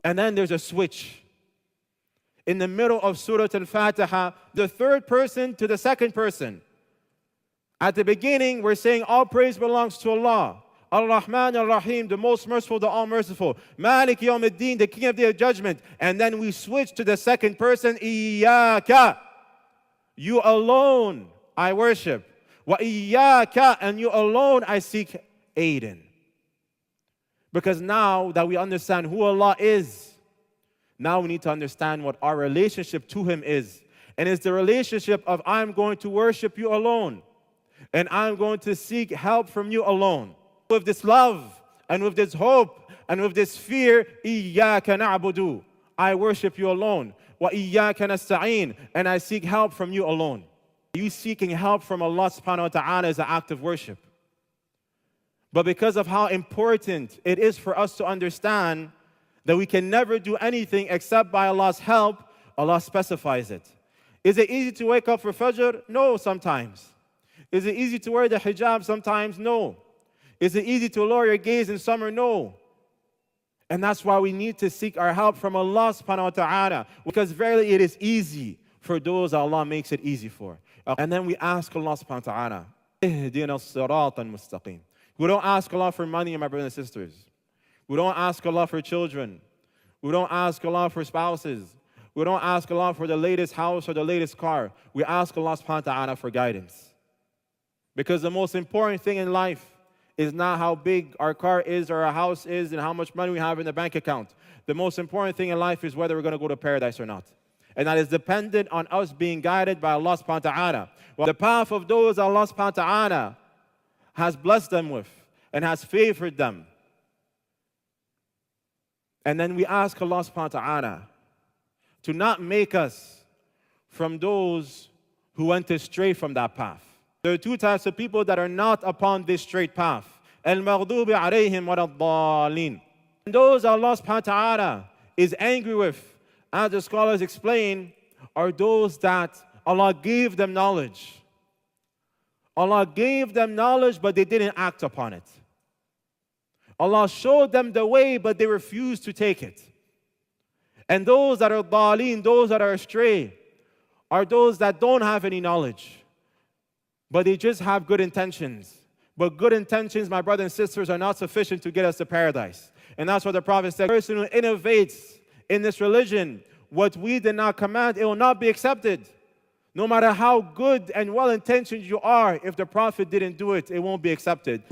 And then there's a switch. In the middle of Surah Al-Fatiha, the third person to the second person. At the beginning, we're saying all praise belongs to Allah. Ar-Rahman Ar-Rahim, the most merciful, the all merciful. Malik Yawm Ad-Din, the king of the judgment. And then we switch to the second person, Iyaka. You alone I worship. Wa Iyaka, and you alone I seek aid in. Because now that we understand who Allah is, now we need to understand what our relationship to Him is. And it's the relationship of I'm going to worship you alone. And I'm going to seek help from you alone. With this love, and with this hope, and with this fear, Iyyaka na'budu. I worship you alone. Wa Iyyaka nasta'een. And I seek help from you alone. You seeking help from Allah subhanahu wa ta'ala is an act of worship. But because of how important it is for us to understand that we can never do anything except by Allah's help, Allah specifies it. Is it easy to wake up for Fajr? No, sometimes. Is it easy to wear the hijab? Sometimes, no. Is it easy to lower your gaze in summer? No. And that's why we need to seek our help from Allah subhanahu wa ta'ala. Because verily it is easy for those Allah makes it easy for. And then we ask Allah subhanahu wa ta'ala, Ihdina as-siratan mustaqim. We don't ask Allah for money, my brothers and sisters. We don't ask Allah for children. We don't ask Allah for spouses. We don't ask Allah for the latest house or the latest car. We ask Allah subhanahu wa ta'ala for guidance. Because the most important thing in life is not how big our car is or our house is and how much money we have in the bank account. The most important thing in life is whether we're going to go to paradise or not. And that is dependent on us being guided by Allah subhanahu wa ta'ala. Well, the path of those Allah subhanahu wa ta'ala has blessed them with and has favored them. And then we ask Allah subhanahu wa ta'ala to not make us from those who went astray from that path. There are two types of people that are not upon this straight path. Al-maghdubi alayhim wa ad-dallin. Those Allah subhanahu wa ta'ala is angry with, as the scholars explain, are those that Allah gave them knowledge. Allah gave them knowledge, but they didn't act upon it. Allah showed them the way, but they refused to take it. And those that are dhalin, those that are astray, are those that don't have any knowledge, but they just have good intentions. But good intentions, my brothers and sisters, are not sufficient to get us to paradise. And that's what the Prophet said, the person who innovates in this religion what we did not command, it will not be accepted. No matter how good and well-intentioned you are, if the Prophet didn't do it, it won't be accepted.